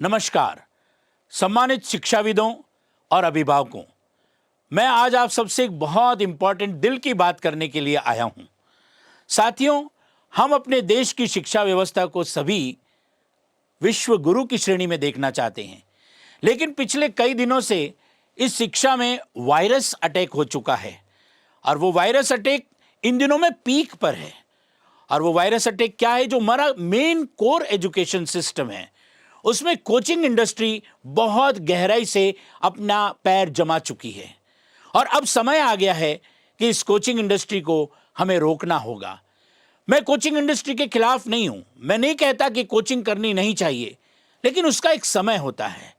नमस्कार सम्मानित शिक्षाविदों और अभिभावकों, मैं आज आप सबसे एक बहुत इंपॉर्टेंट दिल की बात करने के लिए आया हूं। साथियों, हम अपने देश की शिक्षा व्यवस्था को सभी विश्व गुरु की श्रेणी में देखना चाहते हैं, लेकिन पिछले कई दिनों से इस शिक्षा में वायरस अटैक हो चुका है और वो वायरस अटैक इन दिनों में पीक पर है। और वो वायरस अटैक क्या है? जो हमारा मेन कोर एजुकेशन सिस्टम है, उसमें कोचिंग इंडस्ट्री बहुत गहराई से अपना पैर जमा चुकी है और अब समय आ गया है कि इस कोचिंग इंडस्ट्री को हमें रोकना होगा। मैं कोचिंग इंडस्ट्री के खिलाफ नहीं हूं, मैं नहीं कहता कि कोचिंग करनी नहीं चाहिए, लेकिन उसका एक समय होता है।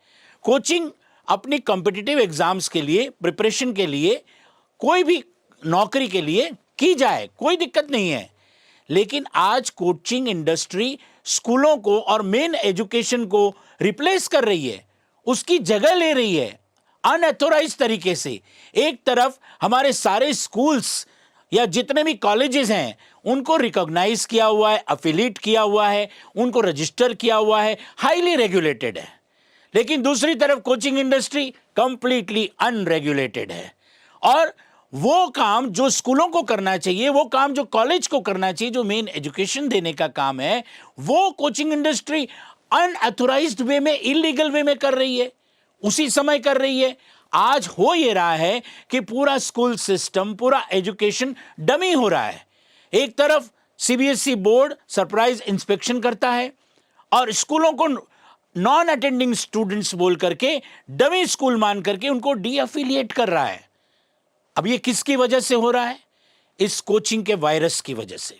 कोचिंग अपनी कॉम्पिटिटिव एग्जाम्स के लिए, प्रिपरेशन के लिए, कोई भी नौकरी के लिए की जाए, कोई दिक्कत नहीं है। लेकिन आज कोचिंग इंडस्ट्री स्कूलों को और मेन एजुकेशन को रिप्लेस कर रही है, उसकी जगह ले रही है अनऑथोराइज्ड तरीके से। एक तरफ हमारे सारे स्कूल्स या जितने भी कॉलेजेस हैं उनको रिकॉग्नाइज किया हुआ है, अफिलिएट किया हुआ है, उनको रजिस्टर किया हुआ है, हाईली रेगुलेटेड है। लेकिन दूसरी तरफ कोचिंग इंडस्ट्री कंप्लीटली अनरेगुलेटेड है और वो काम जो स्कूलों को करना चाहिए, वो काम जो कॉलेज को करना चाहिए, जो मेन एजुकेशन देने का काम है, वो कोचिंग इंडस्ट्री अनऑथोराइज्ड वे में, इलीगल वे में कर रही है, उसी समय कर रही है। आज हो ये रहा है कि पूरा स्कूल सिस्टम, पूरा एजुकेशन डमी हो रहा है। एक तरफ सीबीएसई बोर्ड सरप्राइज इंस्पेक्शन करता है और स्कूलों को नॉन अटेंडिंग स्टूडेंट्स बोल करके, डमी स्कूल मान करके उनको डीअफिलिएट कर रहा है। अब ये किसकी वजह से हो रहा है? इस कोचिंग के वायरस की वजह से।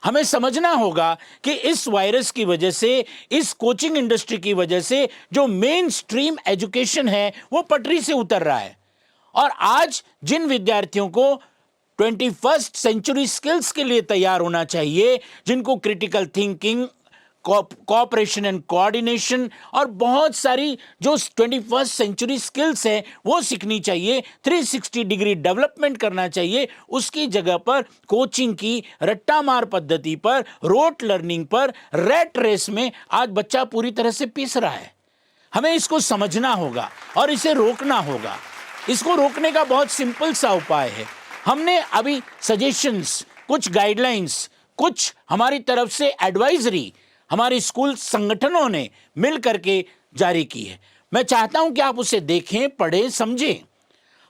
हमें समझना होगा कि इस वायरस की वजह से, इस कोचिंग इंडस्ट्री की वजह से जो मेन स्ट्रीम एजुकेशन है वो पटरी से उतर रहा है। और आज जिन विद्यार्थियों को 21st सेंचुरी स्किल्स के लिए तैयार होना चाहिए, जिनको critical thinking, cooperation and coordination और बहुत सारी जो 21st सेंचुरी स्किल्स हैं वो सीखनी चाहिए, 360 डिग्री डेवलपमेंट करना चाहिए, उसकी जगह पर कोचिंग की रट्टा मार पद्धति पर, रोट लर्निंग पर, रैट रेस में आज बच्चा पूरी तरह से पिस रहा है। हमें इसको समझना होगा और इसे रोकना होगा। इसको रोकने का बहुत सिंपल सा उपाय है। हमने अभी सजेशंस, कुछ गाइडलाइंस, कुछ हमारी तरफ से एडवाइजरी हमारे स्कूल संगठनों ने मिल करके जारी की है। मैं चाहता हूं कि आप उसे देखें, पढ़ें, समझें।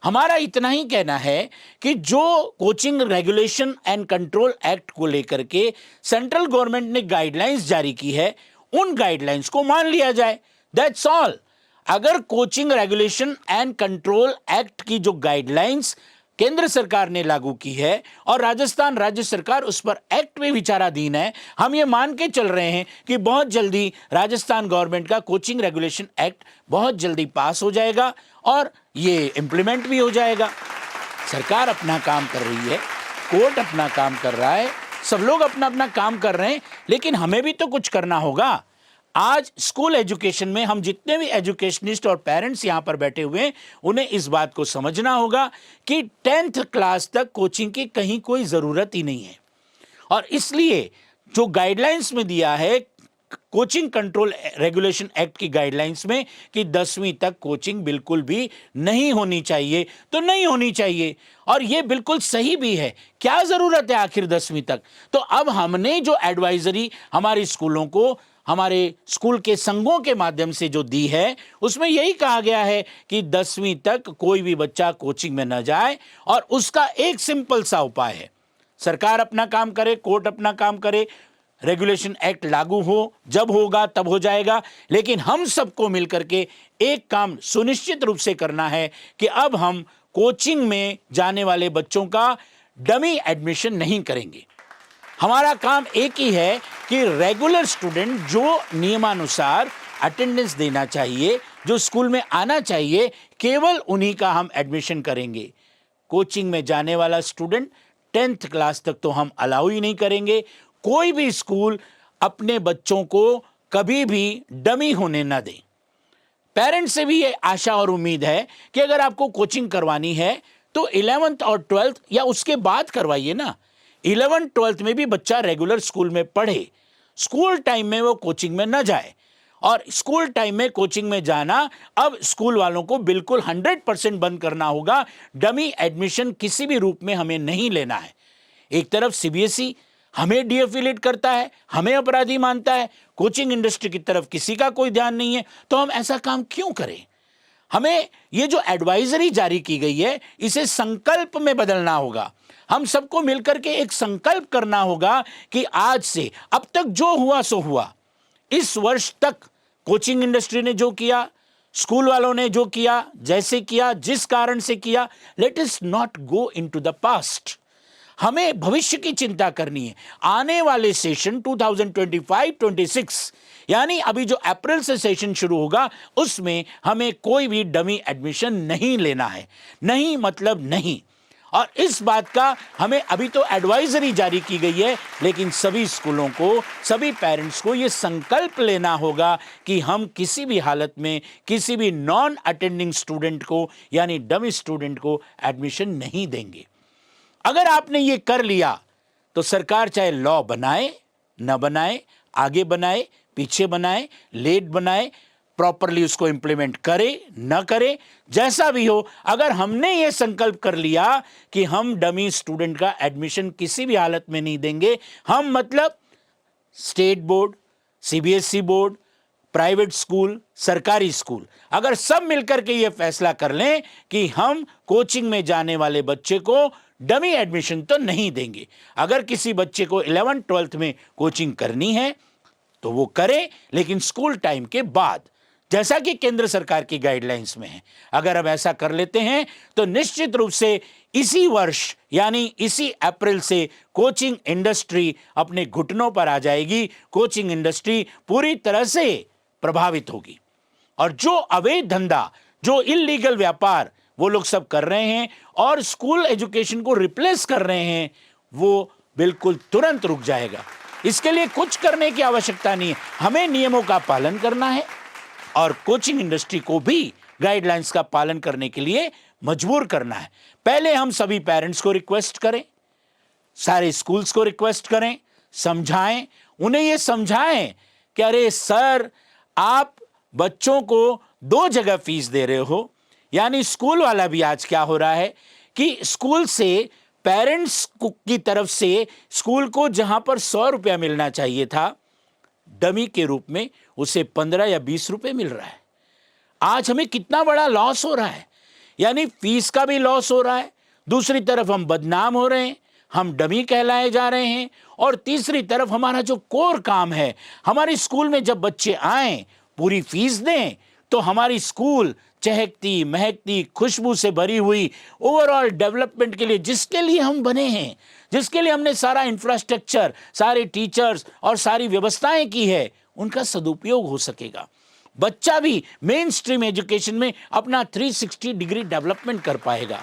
हमारा इतना ही कहना है कि जो coaching regulation and control act को लेकर के सेंट्रल गवर्नमेंट ने गाइडलाइंस जारी की है, उन गाइडलाइंस को मान लिया जाए। That's all. अगर coaching regulation and control act की जो गाइडलाइंस केंद्र सरकार ने लागू की है और राजस्थान राज्य सरकार उस पर एक्ट में विचाराधीन है, हम ये मान के चल रहे हैं कि बहुत जल्दी राजस्थान गवर्नमेंट का कोचिंग रेगुलेशन एक्ट बहुत जल्दी पास हो जाएगा और ये इंप्लीमेंट भी हो जाएगा। सरकार अपना काम कर रही है, कोर्ट अपना काम कर रहा है, सब लोग अपना अपना काम कर रहे हैं, लेकिन हमें भी तो कुछ करना होगा। आज स्कूल एजुकेशन में हम जितने भी एजुकेशनिस्ट और पेरेंट्स यहां पर बैठे हुए हैं, उन्हें इस बात को समझना होगा कि 10th क्लास तक कोचिंग की कहीं कोई जरूरत ही नहीं है। और इसलिए जो गाइडलाइंस में दिया है कोचिंग कंट्रोल रेगुलेशन एक्ट की गाइडलाइंस में कि 10वीं तक कोचिंग बिल्कुल भी नहीं होनी चाहिए, तो नहीं होनी चाहिए। और यह बिल्कुल सही भी है। क्या जरूरत है आखिर 10वीं तक? तो अब हमने जो एडवाइजरी हमारे स्कूलों को, हमारे स्कूल के संघों के माध्यम से जो दी है, उसमें यही कहा गया है कि 10वीं तक कोई भी बच्चा कोचिंग में न जाए। और उसका एक सिंपल सा उपाय है, सरकार अपना काम करे, कोर्ट अपना काम करे, रेगुलेशन एक्ट लागू हो, जब होगा तब हो जाएगा। लेकिन हम सबको मिलकर के एक काम सुनिश्चित रूप से करना है कि अब हम कोचिंग में जाने वाले बच्चों का डमी एडमिशन नहीं करेंगे। हमारा काम एक ही है कि रेगुलर स्टूडेंट जो नियमानुसार अटेंडेंस देना चाहिए, जो स्कूल में आना चाहिए, केवल उन्हीं का हम एडमिशन करेंगे। कोचिंग में जाने वाला स्टूडेंट 10th क्लास तक तो हम अलाउ ही नहीं करेंगे। कोई भी स्कूल अपने बच्चों को कभी भी डमी होने ना दे। पेरेंट्स से भी ये आशा और उम्मीद है कि अगर आपको कोचिंग करवानी है तो 11th और 12th या उसके बाद करवाइए ना। 11th 12th में भी बच्चा रेगुलर स्कूल में पढ़े, स्कूल टाइम में वो कोचिंग में न जाए। और स्कूल टाइम में कोचिंग में जाना अब स्कूल वालों को बिल्कुल 100% बंद करना होगा। डमी एडमिशन किसी भी रूप में हमें नहीं लेना है। एक तरफ सीबीएसई हमें डीएफिलेट करता है, हमें अपराधी मानता है, कोचिंग इंडस्ट्री की तरफ किसी का कोई ध्यान नहीं है, तो हम ऐसा काम क्यों करें? हमें ये जो एडवाइजरी जारी की गई है इसे संकल्प में बदलना होगा। हम सबको मिलकर के एक संकल्प करना होगा कि आज से अब तक जो हुआ सो हुआ। इस वर्ष तक कोचिंग इंडस्ट्री ने जो किया, स्कूल वालों ने जो किया, जैसे किया, जिस कारण से किया, let us not go into the past. हमें भविष्य की चिंता करनी है। आने वाले सेशन 2025-26 यानी अभी जो अप्रैल से सेशन शुरू होगा उसमें हमें कोई भी डमी एडमिशन नहीं लेना है। नहीं मतलब नहीं। और इस बात का हमें अभी तो एडवाइजरी जारी की गई है, लेकिन सभी स्कूलों को, सभी पेरेंट्स को ये संकल्प लेना होगा कि हम किसी भी हालत में किसी भी नॉन अटेंडिंग स्टूडेंट को यानी डमी स्टूडेंट को एडमिशन नहीं देंगे। अगर आपने ये कर लिया तो सरकार चाहे लॉ बनाए न बनाए, आगे बनाए पीछे बनाए, लेट बनाए, प्रॉपरली उसको इंप्लीमेंट करे न करे, जैसा भी हो, अगर हमने ये संकल्प कर लिया कि हम डमी स्टूडेंट का एडमिशन किसी भी हालत में नहीं देंगे, हम मतलब state board, CBSE board, private school, सरकारी स्कूल, अगर सब मिलकर के ये फैसला कर लें कि हम कोचिंग में जाने वाले बच्चे को डमी एडमिशन तो नहीं देंगे। अगर किसी बच्चे को 11th-12th में कोचिंग करनी है तो वो करे, लेकिन स्कूल टाइम के बाद, जैसा कि केंद्र सरकार की गाइडलाइंस में है। अगर हम ऐसा कर लेते हैं तो निश्चित रूप से इसी वर्ष यानी इसी अप्रैल से कोचिंग इंडस्ट्री अपने घुटनों पर आ जाएगी। कोचिंग इंडस्ट्री पूरी तरह से प्रभावित होगी और जो अवैध धंधा, जो इल्लीगल व्यापार वो लोग सब कर रहे हैं और स्कूल एजुकेशन को रिप्लेस कर रहे हैं, वो बिल्कुल तुरंत रुक जाएगा। इसके लिए कुछ करने की आवश्यकता नहीं है, हमें नियमों का पालन करना है और कोचिंग इंडस्ट्री को भी गाइडलाइंस का पालन करने के लिए मजबूर करना है। पहले हम सभी पेरेंट्स को रिक्वेस्ट करें, सारे स्कूल्स को रिक्वेस्ट करें, समझाएं, उन्हें ये समझाएं कि अरे सर, आप बच्चों को 2 जगह फीस दे रहे हो। यानी स्कूल वाला भी आज क्या हो रहा है कि स्कूल से, पेरेंट्स की तरफ से स्कूल को जहां पर 100 रुपया मिलना चाहिए था, डमी के रूप में उसे 15 या 20 रुपए मिल रहा है। आज हमें कितना बड़ा लॉस हो रहा है। यानी फीस का भी लॉस हो रहा है, दूसरी तरफ हम बदनाम हो रहे हैं, हम डमी कहलाए जा रहे हैं, और तीसरी तरफ हमारा जो कोर काम है, हमारे स्कूल में जब बच्चे आएं, पूरी फीस दें, तो हमारी स्कूल चहकती महकती खुशबू से भरी हुई ओवरऑल डेवलपमेंट के लिए, जिसके लिए हम बने हैं, जिसके लिए हमने सारा इंफ्रास्ट्रक्चर, सारे टीचर्स और सारी व्यवस्थाएं की है, उनका सदुपयोग हो सकेगा। बच्चा भी मेन स्ट्रीम एजुकेशन में अपना 360 डिग्री डेवलपमेंट कर पाएगा।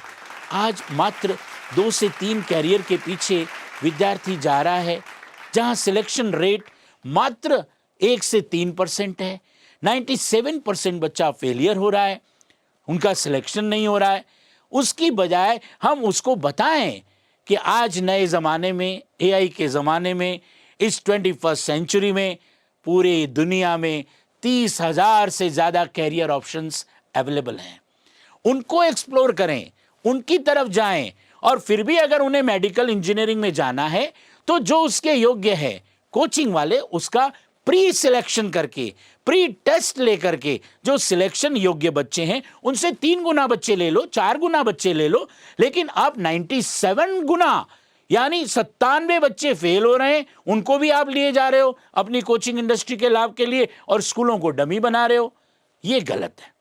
आज मात्र 2 से 3 कैरियर के पीछे विद्यार्थी जा रहा है, जहां सिलेक्शन रेट मात्र 1 से 3% है। 97% बच्चा फेलियर हो रहा है, उनका सिलेक्शन नहीं हो रहा है। उसकी बजाय हम उसको बताएं कि आज नए ज़माने में, एआई के ज़माने में, इस 21st सेंचुरी में पूरे दुनिया में 30,000 से ज़्यादा कैरियर ऑप्शंस अवेलेबल हैं। उनको एक्सप्लोर करें, उनकी तरफ जाएं, और फिर भी अगर उन्हें मेडिकल इंजीनियरिंग में जाना है तो जो उसके योग्य है, कोचिंग वाले उसका प्री सिलेक्शन करके, प्री टेस्ट लेकर के जो सिलेक्शन योग्य बच्चे हैं उनसे 3 गुना बच्चे ले लो, 4 गुना बच्चे ले लो, लेकिन आप 97 गुना यानी 97 बच्चे फेल हो रहे हैं, उनको भी आप लिए जा रहे हो अपनी कोचिंग इंडस्ट्री के लाभ के लिए और स्कूलों को डमी बना रहे हो। ये गलत है।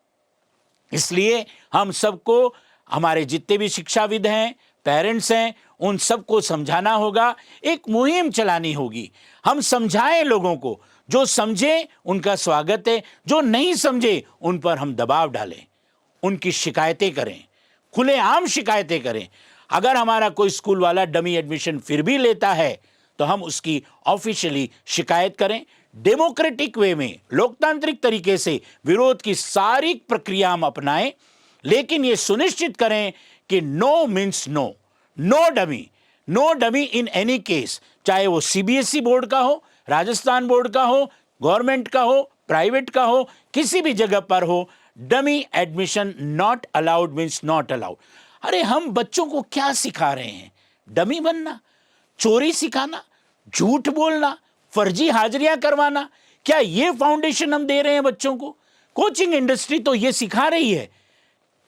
इसलिए हम सबको, हमारे जितने भी शिक्षाविद हैं, पेरेंट्स हैं, उन सबको समझाना होगा, एक मुहिम चलानी होगी। हम समझाएं लोगों को, जो समझे उनका स्वागत है, जो नहीं समझे उन पर हम दबाव डालें, उनकी शिकायतें करें, खुलेआम शिकायतें करें। अगर हमारा कोई स्कूल वाला डमी एडमिशन फिर भी लेता है तो हम उसकी ऑफिशियली शिकायत करें, डेमोक्रेटिक वे में, लोकतांत्रिक तरीके से विरोध की सारी प्रक्रिया हम अपनाएं, लेकिन ये सुनिश्चित करें कि no means no, no dummy, no dummy in any case, चाहे वो सीबीएसई बोर्ड का हो, राजस्थान बोर्ड का हो, गवर्नमेंट का हो, प्राइवेट का हो, किसी भी जगह पर हो, dummy admission not allowed means not allowed. अरे हम बच्चों को क्या सिखा रहे हैं? डमी बनना, चोरी सिखाना, झूठ बोलना, फर्जी हाजिरियां करवाना, क्या ये फाउंडेशन हम दे रहे हैं बच्चों को? कोचिंग इंडस्ट्री तो ये सिखा रही है,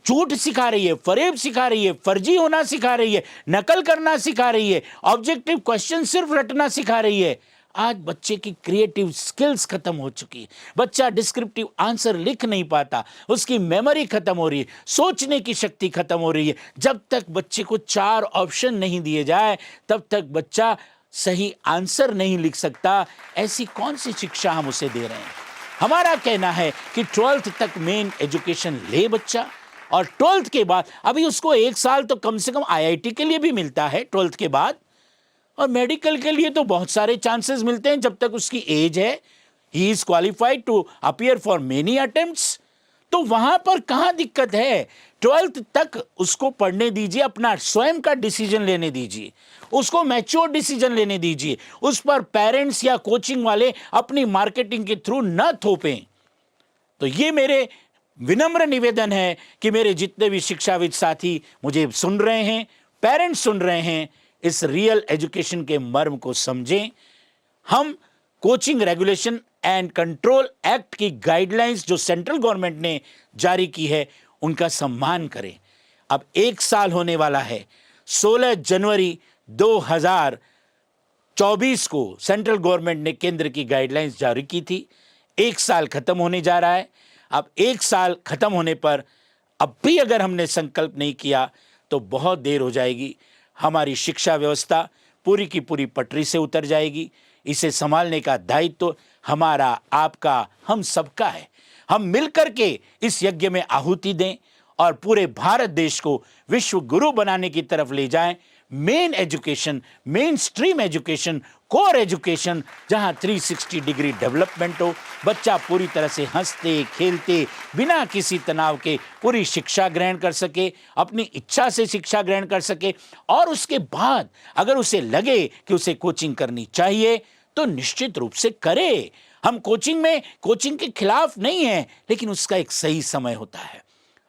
झूठ सिखा रही है, फरेब सिखा रही है, फर्जी होना सिखा रही है, नकल करना सिखा रही है, ऑब्जेक्टिव क्वेश्चन सिर्फ रटना सिखा रही है। आज बच्चे की क्रिएटिव स्किल्स खत्म हो चुकी है, बच्चा डिस्क्रिप्टिव आंसर लिख नहीं पाता, उसकी मेमोरी खत्म हो रही है, सोचने की शक्ति खत्म हो रही है। जब तक बच्चे को 4 ऑप्शन नहीं दिए जाए तब तक बच्चा सही आंसर नहीं लिख सकता। ऐसी कौन सी शिक्षा हम उसे दे रहे हैं? हमारा कहना है कि 12th तक मेन एजुकेशन ले बच्चा, और 12th के बाद अभी उसको 1 साल तो कम से कम IIT के लिए भी मिलता है 12th के बाद, और मेडिकल के लिए तो बहुत सारे चांसेस मिलते हैं जब तक उसकी एज है, he is qualified to appear for many attempts. तो वहां पर कहां दिक्कत है? 12th तक उसको पढ़ने दीजिए, अपना स्वयं का डिसीजन लेने दीजिए, उसको मैच्योर डिसीजन लेने दीजिए, उस पर पेरेंट्स या कोचिंग वाले अपनी मार्केटिंग के थ्रू न थोपें। तो ये मेरे विनम्र निवेदन है कि मेरे जितने भी शिक्षाविद साथी मुझे सुन रहे हैं, पेरेंट्स सुन रहे हैं, इस रियल एजुकेशन के मर्म को समझें। हम coaching regulation and control act की गाइडलाइंस जो सेंट्रल गवर्नमेंट ने जारी की है उनका सम्मान करें। अब 1 साल होने वाला है। 16 जनवरी 2024 को सेंट्रल गवर्नमेंट ने केंद्र की गाइडलाइंस जारी की थी। 1 साल खत्म होने जा रहा है। अब 1 साल खत्म होने पर अब भी अगर हमने संकल्प नहीं किया तो बहुत देर हो जाएगी। हमारी शिक्षा व्यवस्था पूरी की पूरी पटरी से उतर जाएगी। इसे संभालने का दायित्व हमारा, आपका, हम सबका है। हम मिलकर के इस यज्ञ में आहुति दें और पूरे भारत देश को विश्व गुरु बनाने की तरफ ले जाएं। Main education, main stream education, core education, जहां 360 डिग्री डेवलपमेंट हो, बच्चा पूरी तरह से हंसते खेलते बिना किसी तनाव के पूरी शिक्षा ग्रहण कर सके, अपनी इच्छा से शिक्षा ग्रहण कर सके, और उसके बाद अगर उसे लगे कि उसे कोचिंग करनी चाहिए तो निश्चित रूप से करे। हम कोचिंग के खिलाफ नहीं हैं, लेकिन उसका एक सही समय होता है।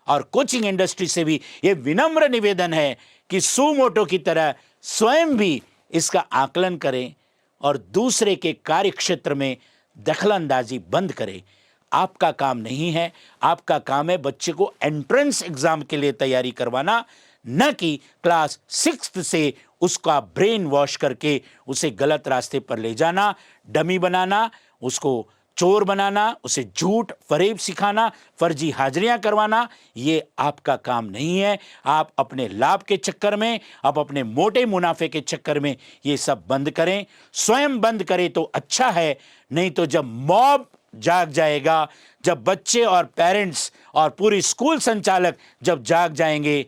और कोचिंग इंडस्ट्री से भी यह विनम्र निवेदन है कि सुमोटो की तरह स्वयं भी इसका आकलन करें और दूसरे के कार्यक्षेत्र में दखलंदाजी बंद करें। आपका काम नहीं है, आपका काम है बच्चे को एंट्रेंस एग्जाम के लिए तैयारी करवाना, न कि क्लास 6th से उसका ब्रेन वॉश करके उसे गलत रास्ते पर ले जाना, डमी बनाना, उसको चोर बनाना, उसे झूठ फरेब सिखाना, फर्जी हाजिरियां करवाना। ये आपका काम नहीं है। आप अपने लाभ के चक्कर में, आप अपने मोटे मुनाफे के चक्कर में ये सब बंद करें। स्वयं बंद करें तो अच्छा है, नहीं तो जब मॉब जाग जाएगा, जब बच्चे और पेरेंट्स और पूरी स्कूल संचालक जब जाग जाएंगे,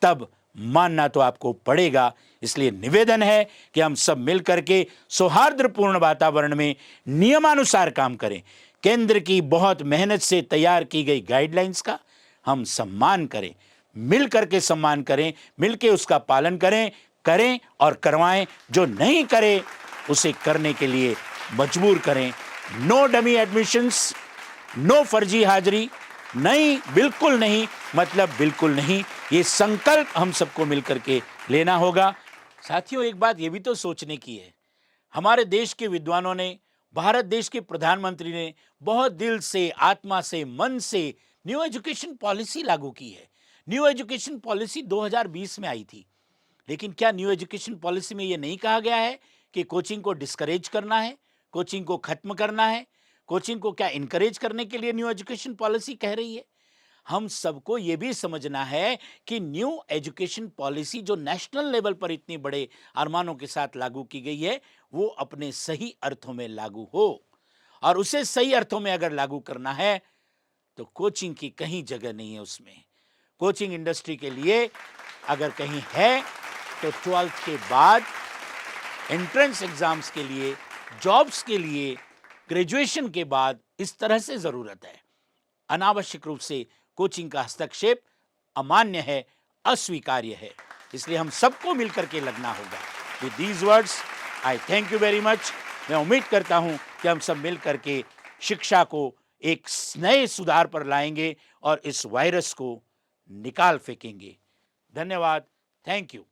तब मानना तो आपको पड़ेगा। इसलिए निवेदन है कि हम सब मिलकर के सौहार्दपूर्ण वातावरण में नियमानुसार काम करें। केंद्र की बहुत मेहनत से तैयार की गई गाइडलाइंस का हम सम्मान करें, मिलकर के सम्मान करें, मिलकर उसका पालन करें और करवाएं। जो नहीं करे उसे करने के लिए मजबूर करें। नो डमी एडमिशंस, नो फर्जी हाजिरी, नहीं, बिल्कुल नहीं, मतलब बिल्कुल नहीं। ये संकल्प हम सबको मिलकर के लेना होगा। साथियों, एक बात ये भी तो सोचने की है, हमारे देश के विद्वानों ने, भारत देश के प्रधानमंत्री ने बहुत दिल से, आत्मा से, मन से न्यू एजुकेशन पॉलिसी लागू की है। न्यू एजुकेशन पॉलिसी 2020 में आई थी, लेकिन क्या न्यू एजुकेशन पॉलिसी में ये नहीं कहा गया है कि कोचिंग को डिस्करेज करना है, कोचिंग को खत्म करना है? कोचिंग को क्या इनकरेज करने के लिए न्यू एजुकेशन पॉलिसी कह रही है? हम सबको ये भी समझना है कि न्यू एजुकेशन पॉलिसी जो नेशनल लेवल पर इतनी बड़े अरमानों के साथ लागू की गई है, वो अपने सही अर्थों में लागू हो, और उसे सही अर्थों में अगर लागू करना है तो कोचिंग की कहीं जगह नहीं है उसमें। कोचिंग इंडस्ट्री के लिए अगर कहीं है तो 12th के बाद एंट्रेंस एग्जाम्स के लिए, जॉब्स के लिए, ग्रेजुएशन के बाद इस तरह से जरूरत है। अनावश्यक रूप से कोचिंग का हस्तक्षेप अमान्य है, अस्वीकार्य है। इसलिए हम सबको मिलकर के लगना होगा। With these words I thank you very much. मैं उम्मीद करता हूं कि हम सब मिलकर के शिक्षा को एक नए सुधार पर लाएंगे और इस वायरस को निकाल फेंकेंगे। धन्यवाद। Thank you.